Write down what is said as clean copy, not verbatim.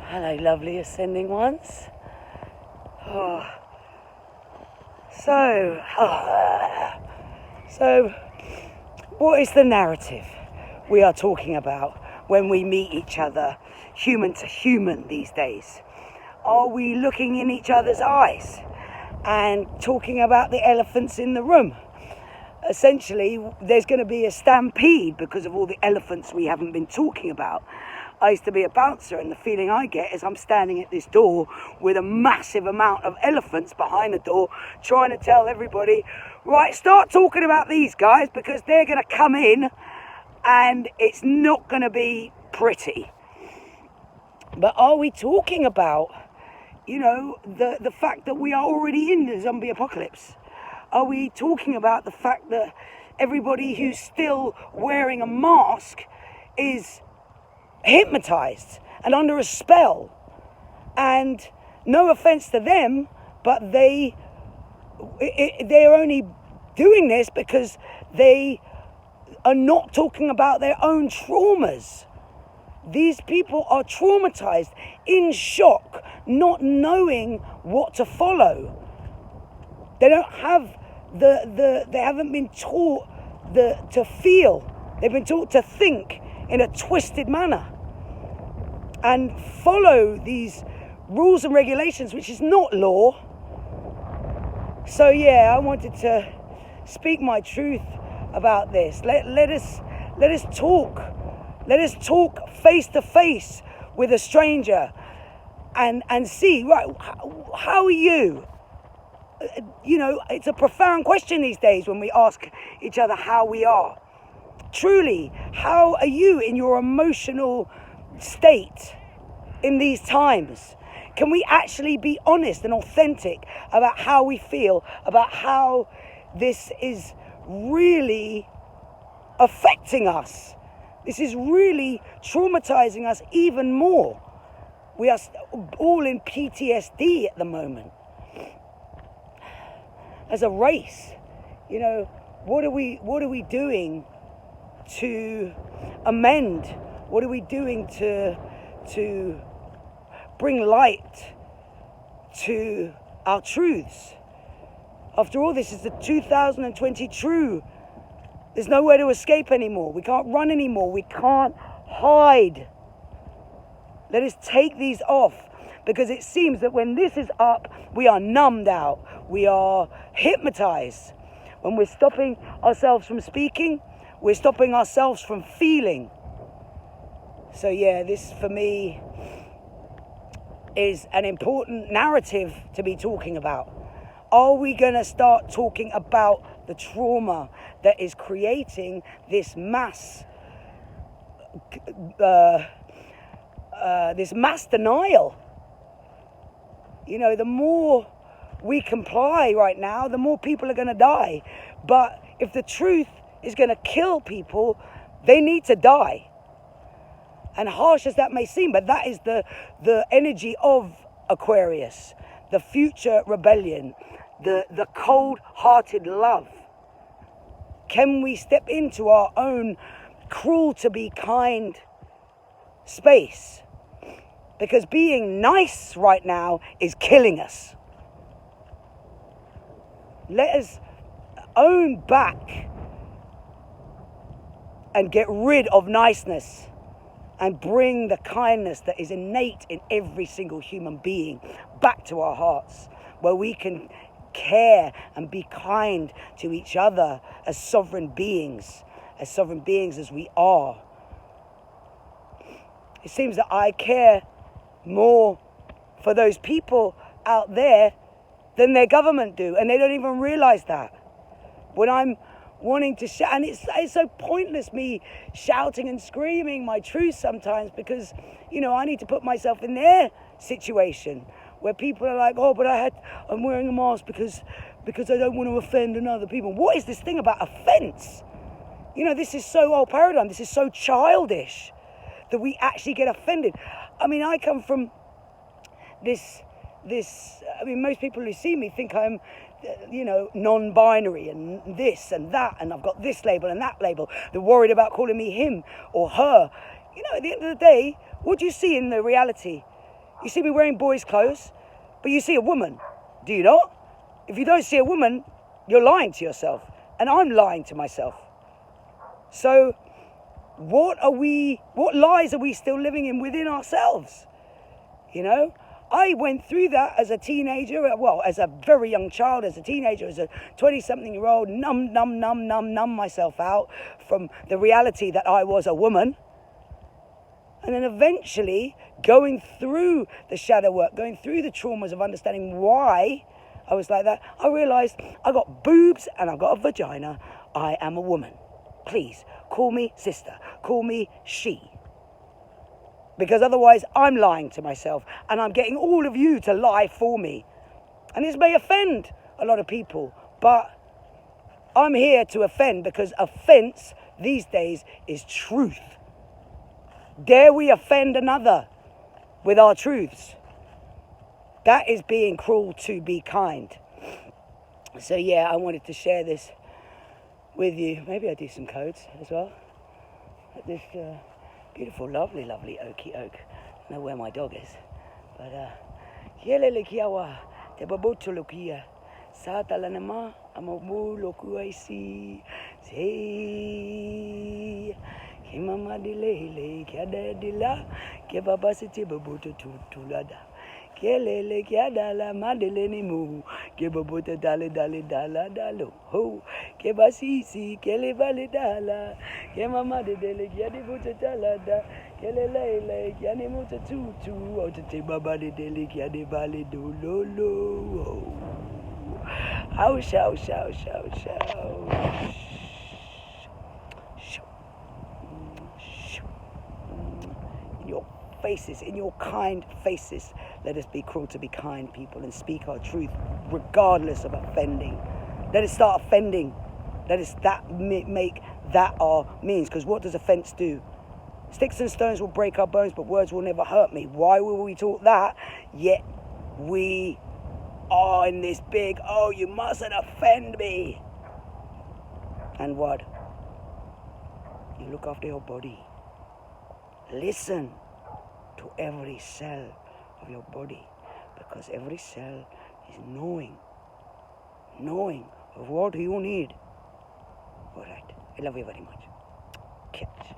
Hello, lovely ascending ones. Oh. So, what is the narrative we are talking about when we meet each other, human to human these days? Are we looking in each other's eyes and talking about the elephants in the room? Essentially, there's going to be a stampede because of all the elephants we haven't been talking about. I used to be a bouncer, and the feeling I get is I'm standing at this door with a massive amount of elephants behind the door trying to tell everybody, right, start talking about these guys because they're going to come in and it's not going to be pretty. But are we talking about, the fact that we are already in the zombie apocalypse? Are we talking about the fact that everybody who's still wearing a mask is hypnotized and under a spell? And no offense to them, but they're only doing this because they are not talking about their own traumas. These people are traumatized, in shock, not knowing what to follow. They don't have they haven't been taught to feel. They've been taught to think in a twisted manner and follow these rules and regulations, which is not law. So yeah, I wanted to speak my truth about this. Let us talk. Let us talk face to face with a stranger and see, right, how are you? It's a profound question these days when we ask each other how we are. Truly, how are you in your emotional state in these times? Can we actually be honest and authentic about how we feel, about how this is really affecting us? This is really traumatizing us even more. We are all in PTSD at the moment. As a race, what are we doing to amend? What are we doing to bring light to our truths? After all, this is the 2020 true. There's nowhere to escape anymore. We can't run anymore. We can't hide. Let us take these off, because it seems that when this is up, we are numbed out. We are hypnotized. When we're stopping ourselves from speaking, we're stopping ourselves from feeling. So yeah, this for me is an important narrative to be talking about. Are we going to start talking about the trauma that is creating this mass denial? The more we comply right now, the more people are going to die. But if the truth is going to kill people, they need to die. And harsh as that may seem, but that is the energy of Aquarius, the future rebellion, the cold-hearted love. Can we step into our own cruel to be kind space? Because being nice right now is killing us. Let us own back and get rid of niceness and bring the kindness that is innate in every single human being back to our hearts, where we can care and be kind to each other as sovereign beings as we are. It seems that I care more for those people out there than their government do, and they don't even realize that. When I'm wanting to shout, and it's so pointless me shouting and screaming my truth sometimes, because I need to put myself in their situation where people are like, oh, but I'm wearing a mask because I don't want to offend another people. What is this thing about offense? This is so old paradigm. This is so childish that we actually get offended. I mean, I come from this, most people who see me think I'm, non-binary and this and that, and I've got this label and that label. They're worried about calling me him or her. At the end of the day, what do you see in the reality? You see me wearing boys' clothes, but you see a woman. Do you not? If you don't see a woman, you're lying to yourself. And I'm lying to myself. So what lies are we still living in within ourselves? You know? I went through that as a teenager, well, as a very young child, as a teenager, as a 20-something-year-old, numb myself out from the reality that I was a woman. And then eventually, going through the shadow work, going through the traumas of understanding why I was like that, I realised I got boobs and I got a vagina. I am a woman. Please, call me sister. Call me she. Because otherwise I'm lying to myself and I'm getting all of you to lie for me. And this may offend a lot of people, but I'm here to offend because offense these days is truth. Dare we offend another with our truths? That is being cruel to be kind. So yeah, I wanted to share this with you. Maybe I do some codes as well. This beautiful, lovely oaky oak. I don't know where my dog is. But Yelele kiawa, te baboto lokia. Sata lanema, amamu lokuaisi. Say, Kimama dilele, kiadadila, kebabasiti baboto tutulada. Kelele kiadala madeleni mu, kebabota dale dala dalo ho, kebasisi kele vale dala, kemama dele kiadi bota dalada, kelele kiani muta tutu, otate baba dele kiadi vale do lolo. Haux haux. Your faces, in your kind faces, let us be cruel to be kind people and speak our truth regardless of offending. Let us start offending. Let us make that our means, because what does offense do? Sticks and stones will break our bones, but words will never hurt me. Why were we taught that? Yet we are in this big, oh, you mustn't offend me. And what? You look after your body. Listen to every cell of your body, because every cell is knowing of what you need. All right, I love you very much. Catch.